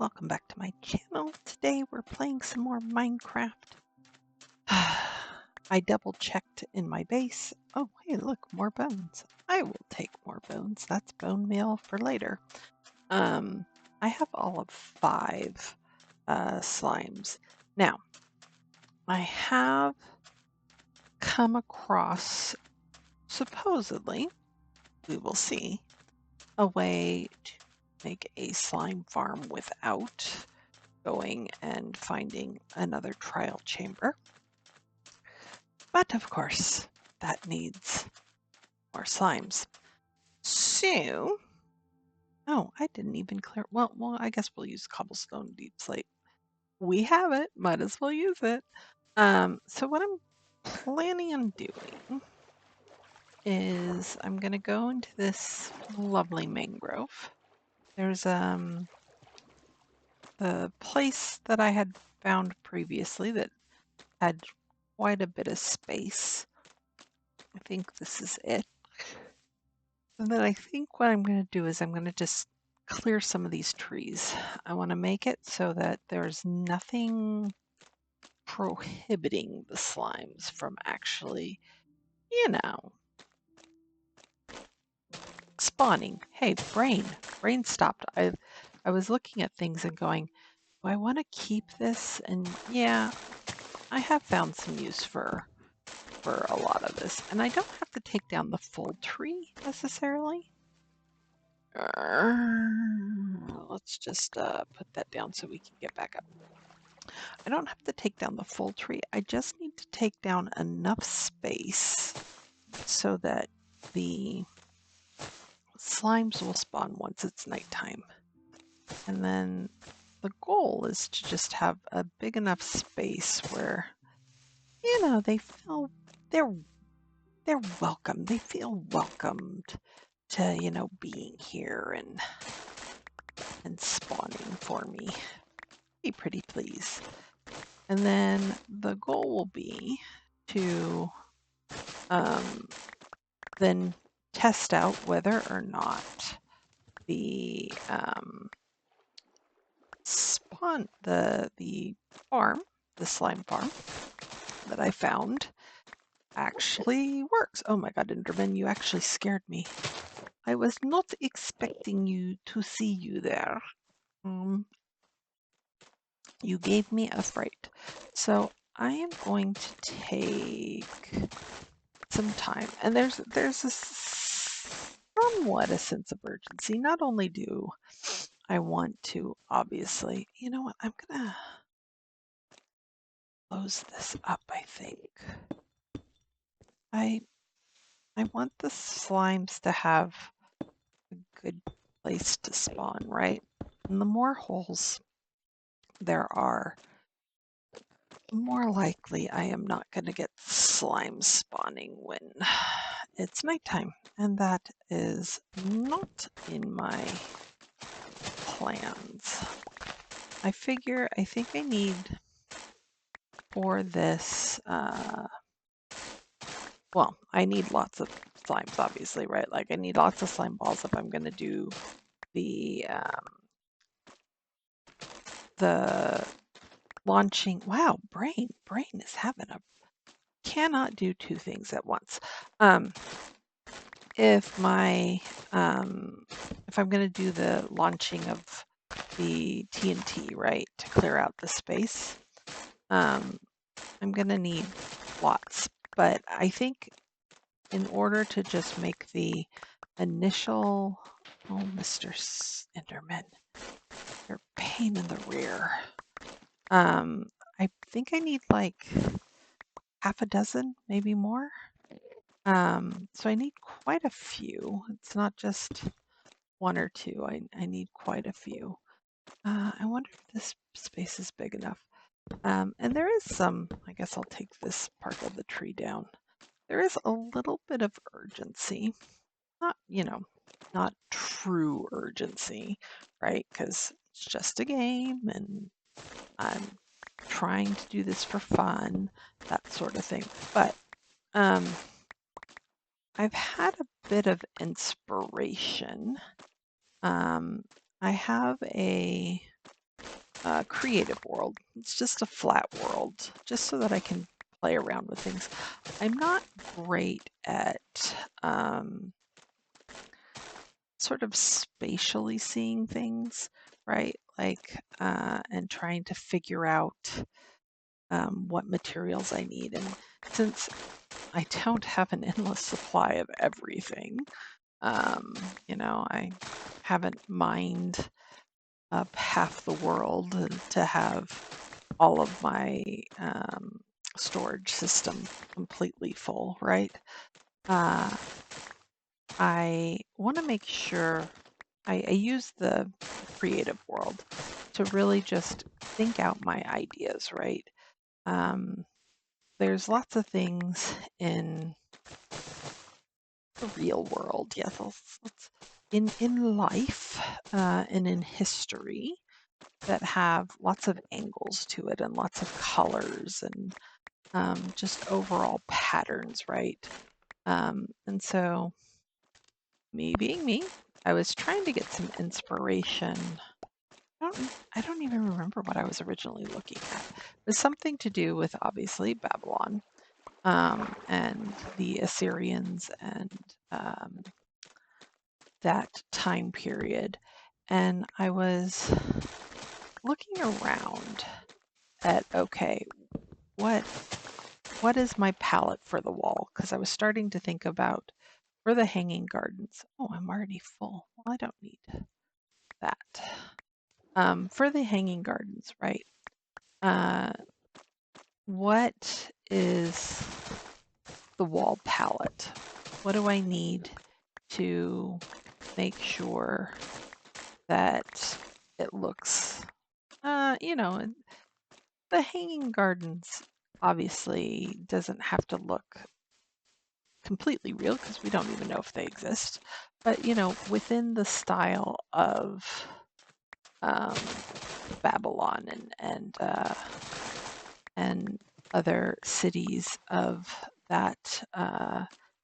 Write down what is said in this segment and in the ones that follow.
welcome back to my channel. Today we're playing some more Minecraft. I double checked in my base. Oh, hey, look, more bones. I will take more bones. That's bone meal for later. I have all of 5 slimes. Now, I have come across, supposedly, we will see, a way to make a slime farm without going and finding another trial chamber. But of course, that needs more slimes. So, oh, I didn't even clear. Well, I guess we'll use cobblestone deep slate. We have it. Might as well use it. So what I'm planning on doing is I'm going to go into this lovely mangrove. There's the place that I had found previously that had quite a bit of space. I think this is it. And then I think what I'm going to do is I'm going to just clear some of these trees. I want to make it so that there's nothing prohibiting the slimes from actually, spawning. Hey, brain stopped. I was looking at things and going, do I want to keep this? And yeah, I have found some use for a lot of this. And I don't have to take down the full tree necessarily. Let's just put that down so we can get back up. I don't have to take down the full tree. I just need to take down enough space so that the slimes will spawn once it's nighttime. And then the goal is to just have a big enough space where, they feel they're welcome. They feel welcomed to, being here and spawning for me. Be pretty please. And then the goal will be to then test out whether or not the the slime farm that I found actually works. Oh my god, Enderman, you actually scared me. I was not expecting you to see you there. You gave me a fright. So I am going to take some time. And there's a somewhat a sense of urgency. Not only do I want to, obviously, you know what, I'm gonna close this up, I think. I want the slimes to have a good place to spawn, right? And the more holes there are, the more likely I am not going to get slimes spawning when it's nighttime. And that is not in my plans. I think I need for this, well, I need lots of slimes, obviously, right? Like I need lots of slime balls if I'm going to do the launching. Wow, brain is having a, cannot do 2 things at once. If my, if I'm going to do the launching of the TNT, right, to clear out the space, I'm going to need lots. But I think in order to just make the initial, oh, Mr. Enderman, you're a pain in the rear. I think I need like half a dozen, maybe more. So I need quite a few. It's not just 1 or 2. I need quite a few. I wonder if this space is big enough. And there is some, I guess I'll take this part of the tree down. There is a little bit of urgency. Not, not true urgency, right? Because it's just a game and I'm trying to do this for fun, that sort of thing. But I've had a bit of inspiration. I have a creative world. It's just a flat world, just so that I can play around with things. I'm not great at sort of spatially seeing things, right? Like, and trying to figure out what materials I need. And since I don't have an endless supply of everything, I haven't mined up half the world to have all of my storage system completely full, right? Uh, I want to make sure I use the creative world to really just think out my ideas, right? Um, there's lots of things in the real world, yes, in life and in history that have lots of angles to it and lots of colors and just overall patterns, right? And so, me being me, I was trying to get some inspiration. I don't even remember what I was originally looking at. It was something to do with obviously Babylon and the Assyrians and um, that time period. And I was looking around at, okay, what what is my palette for the wall? Because I was starting to think about for the hanging gardens. Oh, I'm already full. Well, I don't need that. For the hanging gardens, right? Uh, what is the wall palette? What do I need to make sure that it looks, the hanging gardens obviously doesn't have to look completely real because we don't even know if they exist. But, within the style of um, Babylon and other cities of that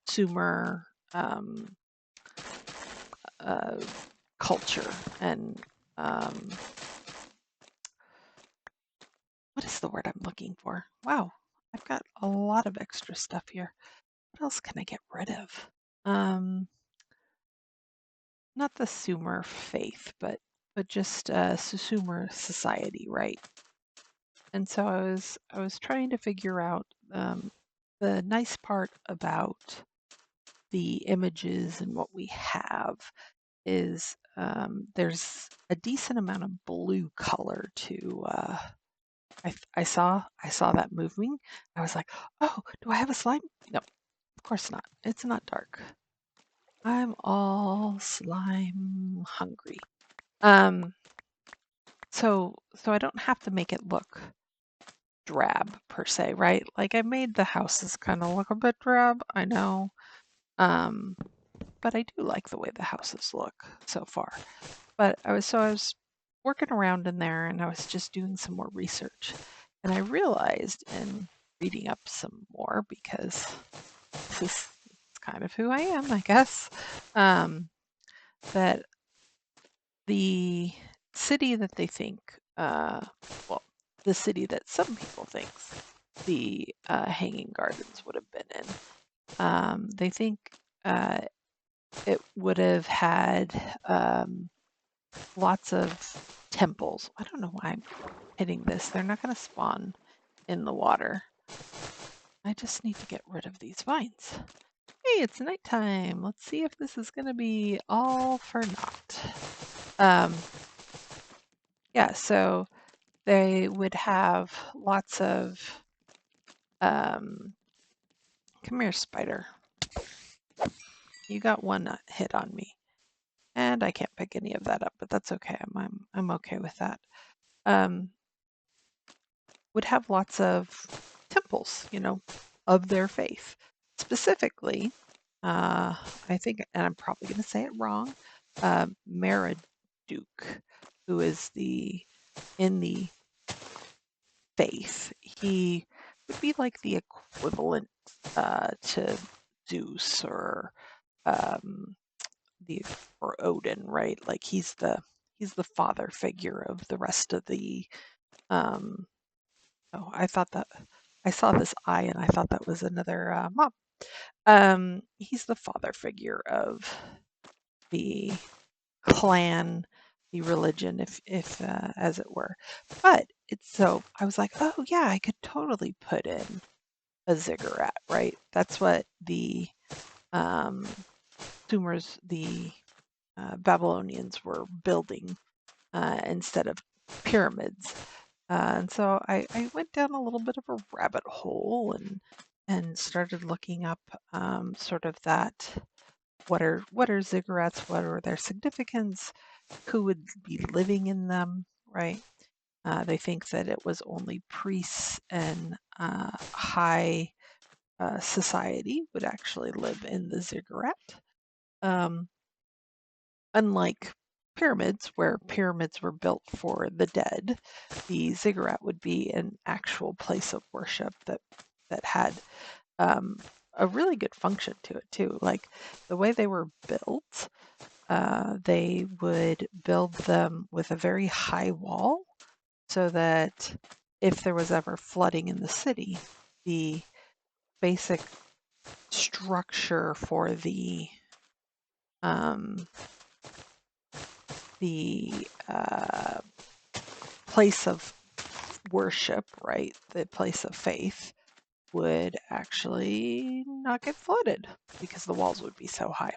Sumer um, uh, culture and what is the word I'm looking for? Wow, I've got a lot of extra stuff here. What else can I get rid of? Not the Sumer faith, but just Sumer society, right? And so I was trying to figure out the nice part about the images and what we have is there's a decent amount of blue color to I saw that moving. I was like, oh, do I have a slime? No, of course not. It's not dark. I'm all slime hungry. Um, so I don't have to make it look drab per se, right? Like I made the houses kind of look a bit drab, I know. Um, but I do like the way the houses look so far. But I was working around in there and I was just doing some more research. And I realized in reading up some more because this is kind of who I am, I guess, um, that the city that they think, well, the city that some people thinks the Hanging Gardens would have been in, they think uh, it would have had lots of temples. I don't know why I'm hitting this. They're not going to spawn in the water. I just need to get rid of these vines. Hey, it's nighttime. Let's see if this is going to be all for naught. Yeah, so they would have lots of, um, come here, spider. You got one hit on me. And I can't pick any of that up, but that's okay. I'm okay with that. Um, would have lots of temples, of their faith. Specifically, I think, and I'm probably going to say it wrong, Maraduke, who is in the faith. He would be like the equivalent to Zeus um, or Odin, right? Like he's the he's the father figure of the rest of the. Oh, I thought that I saw this eye and I thought that was another mom. He's the father figure of the clan, the religion, if as it were. But it's so I was like, oh yeah, I could totally put in a ziggurat, right? That's what the Sumers, the Babylonians were building instead of pyramids. And so I went down a little bit of a rabbit hole and started looking up sort of that what are ziggurats, what are their significance, who would be living in them, right? They think that it was only priests and high society would actually live in the ziggurat. Um, Unlike pyramids, where pyramids were built for the dead, the ziggurat would be an actual place of worship that had a really good function to it too. Like the way they were built, they would build them with a very high wall so that if there was ever flooding in the city, the basic structure for um, the place of worship, right, the place of faith, would actually not get flooded because the walls would be so high.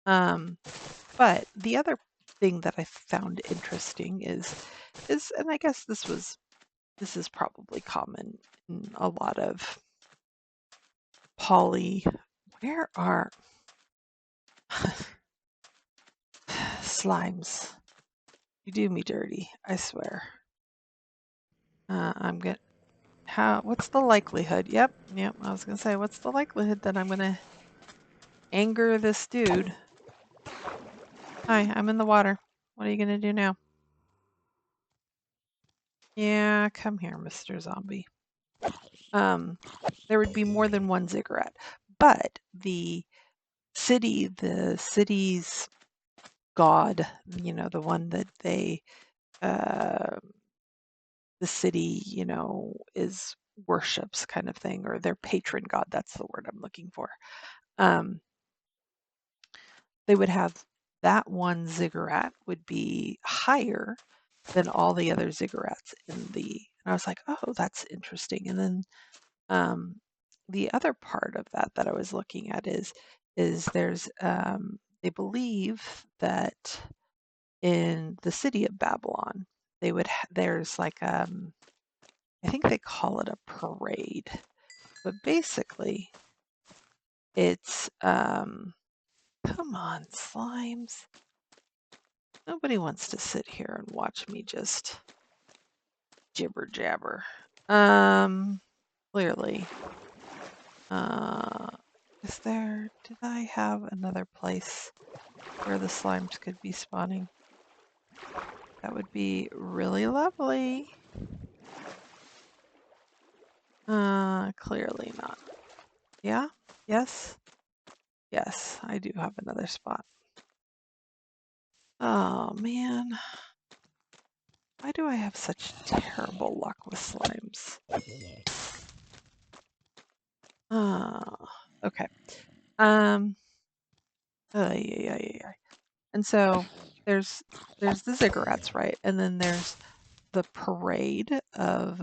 But the other thing that I found interesting is, and I guess this is probably common in a lot of where are slimes? You do me dirty, I swear. I'm good. What's the likelihood? Yep, I was gonna say, what's the likelihood that I'm gonna anger this dude? Hi, I'm in the water. What are you gonna do now? Yeah, come here, Mr. Zombie. There would be more than one ziggurat, but the city's god, the one that uh, the city, is worships kind of thing, or their patron god. That's the word I'm looking for. Um, they would have that one ziggurat would be higher than all the other ziggurats and I was like, oh, that's interesting. And then the other part of that I was looking at is there's they believe that in the city of Babylon there's like I think they call it a parade, but basically it's come on, slimes. Nobody wants to sit here and watch me just jibber jabber. Clearly. Did I have another place where the slimes could be spawning? That would be really lovely. Clearly not. Yeah? Yes? Yes, I do have another spot. Oh, man. Why do I have such terrible luck with slimes? Okay. Yeah. And so there's the ziggurats, right? And then there's the parade of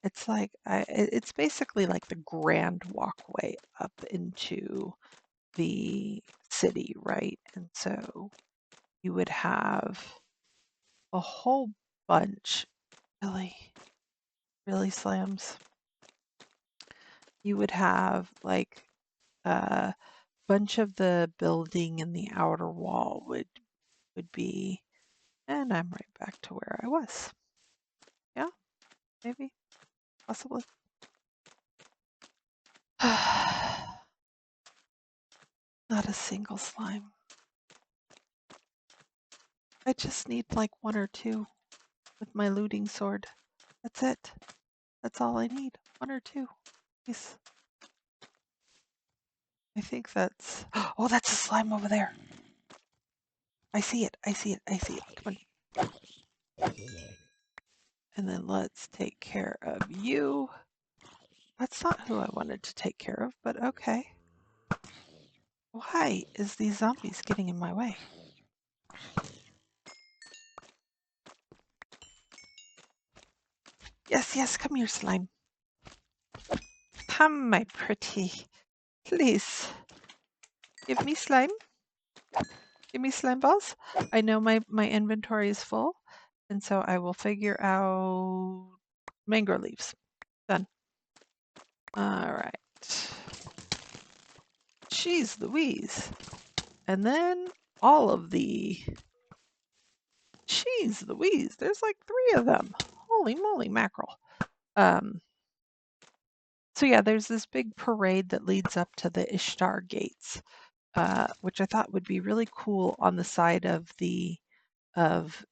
it's like it's basically like the grand walkway up into the city, right? And so you would have a whole bunch, really, really slams. You would have like a bunch of the building in the outer wall would be, and I'm right back to where I was. Yeah, maybe, possibly. Not a single slime. I just need like one or two with my looting sword. That's it. That's all I need. One or two. Please. I think that's. Oh, that's a slime over there. I see it. I see it. I see it. Come on. And then let's take care of you. That's not who I wanted to take care of, but okay. Why is these zombies getting in my way? Yes, yes, come here, slime. Come, my pretty. Please. Give me slime. Give me slime balls. I know my inventory is full, and so I will figure out mango leaves. Done. All right. Jeez Louise. And then all of the... Jeez Louise, there's like 3 of them. Holy moly mackerel. So yeah, there's this big parade that leads up to the Ishtar gates, which I thought would be really cool on the side of the of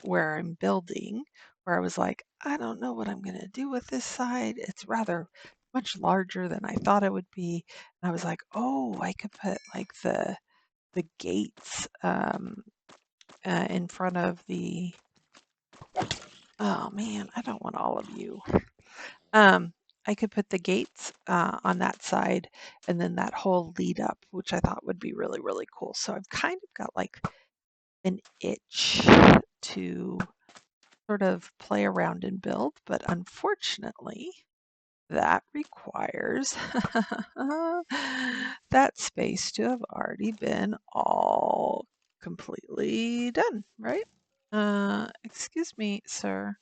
where I'm building, where I was like, I don't know what I'm gonna do with this side. It's rather much larger than I thought it would be. And I was like, oh, I could put like the gates in front of the. Oh man, I don't want all of you. I could put the gates on that side and then that whole lead up, which I thought would be really, really cool. So I've kind of got like an itch to sort of play around and build, but unfortunately, that requires that space to have already been all completely done, right? Excuse me, sir.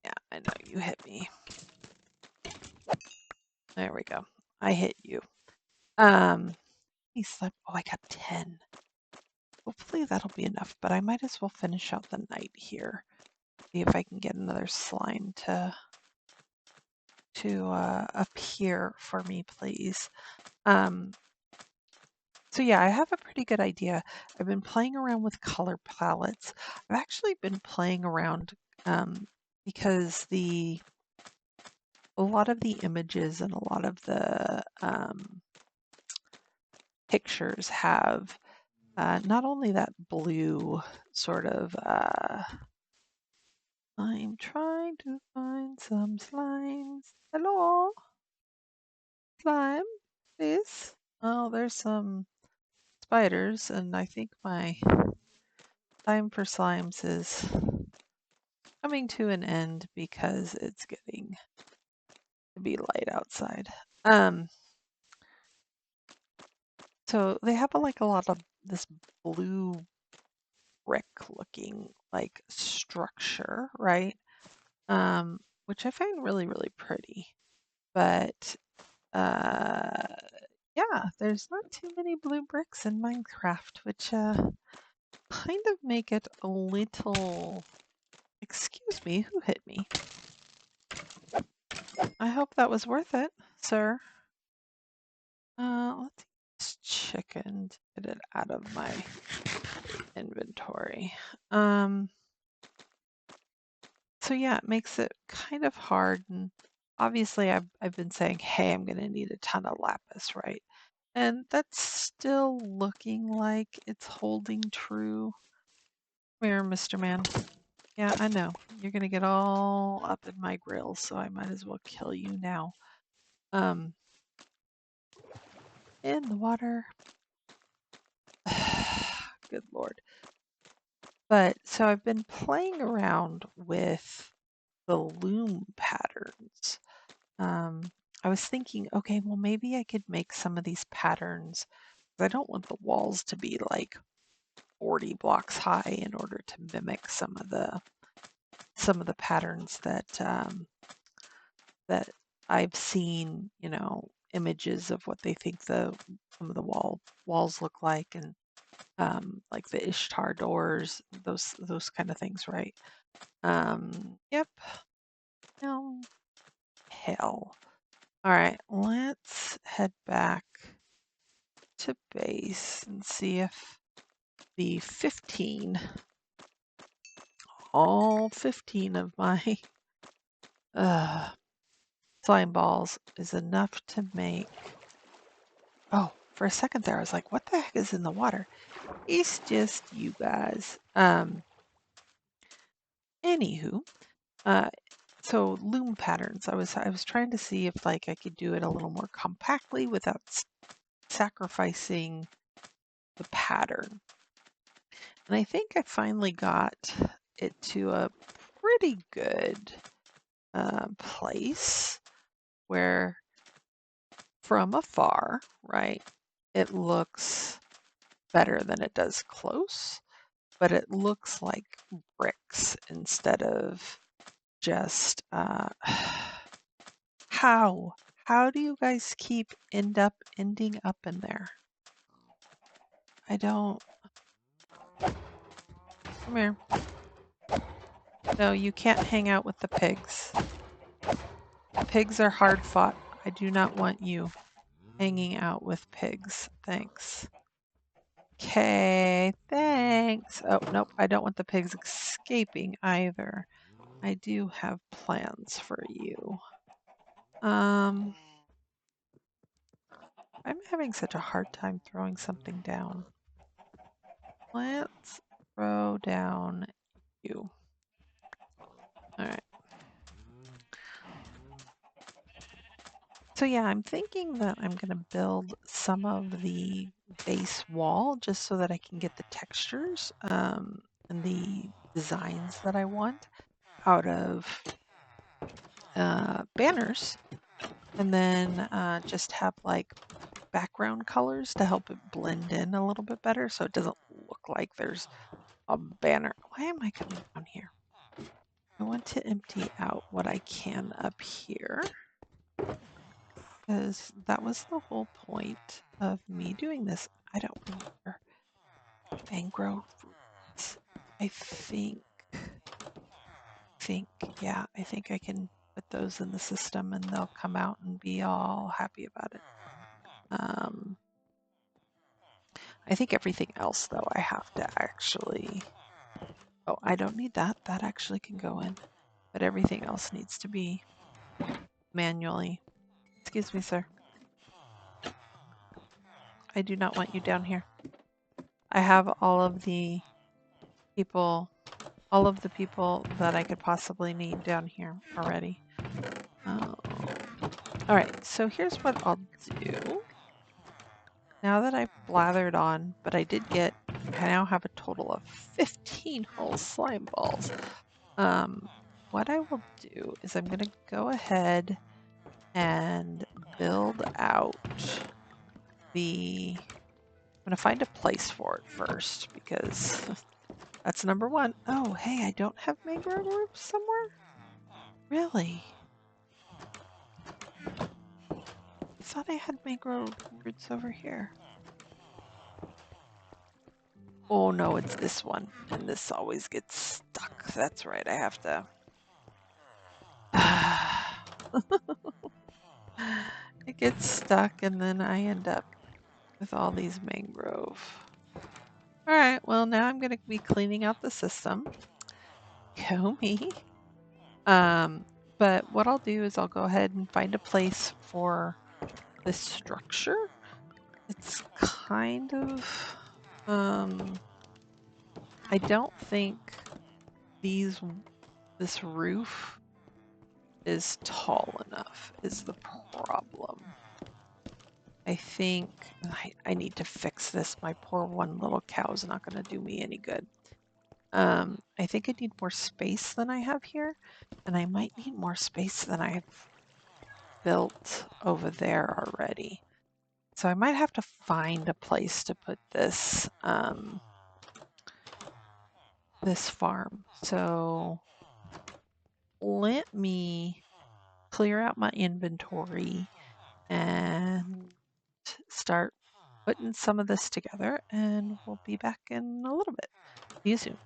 Yeah, I know you hit me. There we go. I hit you. He slept. Oh, I got 10. Hopefully that'll be enough, but I might as well finish out the night here. See if I can get another slime to appear for me, please. So yeah, I have a pretty good idea. I've been playing around with color palettes. I've actually been playing around because a lot of the images and a lot of the pictures have not only that blue sort of. I'm trying to find some slimes. Hello, slime, please. Oh, there's some spiders, and I think my time for slimes is coming to an end because it's getting to be light outside. Um, so they have like a lot of this blue brick looking like structure, right? Which I find really, really pretty. But yeah, there's not too many blue bricks in Minecraft, which kind of make it a little... Excuse me, who hit me? I hope that was worth it, sir. Let's eat this chicken to get it out of my inventory. So yeah, it makes it kind of hard, and obviously I've been saying, hey, I'm gonna need a ton of lapis, right? And that's still looking like it's holding true. Come here, Mr. Man. Yeah, I know. You're gonna get all up in my grill, so I might as well kill you now. In the water. Good Lord. But so I've been playing around with the loom patterns. I was thinking, okay, well, maybe I could make some of these patterns. I don't want the walls to be like 40 blocks high in order to mimic some of the patterns that I've seen, images of what they think some of the walls look like, and like the Ishtar doors, those kind of things, right? Yep. No. Hell. All right, let's head back to base and see if the 15, all 15 of my slime balls is enough to make... Oh, for a second there, I was like, what the heck is in the water? It's just you guys. Anywho, so loom patterns. I was trying to see if like I could do it a little more compactly without sacrificing the pattern. And I think I finally got it to a pretty good place where from afar, right, it looks better than it does close, but it looks like bricks instead of just how do you guys keep ending up in there? I don't. Come here. No, you can't hang out with the pigs. Pigs are hard fought. I do not want you hanging out with pigs. Thanks. Okay, thanks. Oh, nope, I don't want the pigs escaping either. I do have plans for you. I'm having such a hard time throwing something down. Let's throw down you. All right. So yeah, I'm thinking that I'm going to build some of the base wall just so that I can get the textures and the designs that I want out of banners, and then just have like background colors to help it blend in a little bit better so it doesn't look like there's a banner. Why am I coming down here? I want to empty out what I can up here, because that was the whole point of me doing this. I don't remember. Mangrove roots. I think, yeah, I think I can put those in the system and they'll come out and be all happy about it. I think everything else, though, I have to actually... Oh, I don't need that. That actually can go in. But everything else needs to be manually. Excuse me, sir. I do not want you down here. I have all of the people that I could possibly need down here already. All right, so here's what I'll do. Now that I've blathered on, but I now have a total of 15 whole slime balls. What I will do is I'm going to go ahead and build out I'm going to find a place for it first because that's number one. Oh, hey, I don't have mangrove roots somewhere? Really? I thought I had mangrove roots over here. Oh no, it's this one. And this always gets stuck. That's right, I have to... It gets stuck and then I end up with all these mangrove. All right, well now I'm going to be cleaning out the system. Go me. But what I'll do is I'll go ahead and find a place for this structure. It's kind of, I don't think this roof is tall enough is the problem. I think I need to fix this. My poor one little cow is not going to do me any good. I think I need more space than I have here, and I might need more space than I've built over there already. So I might have to find a place to put this this farm. So let me clear out my inventory and start putting some of this together, and we'll be back in a little bit. See you soon.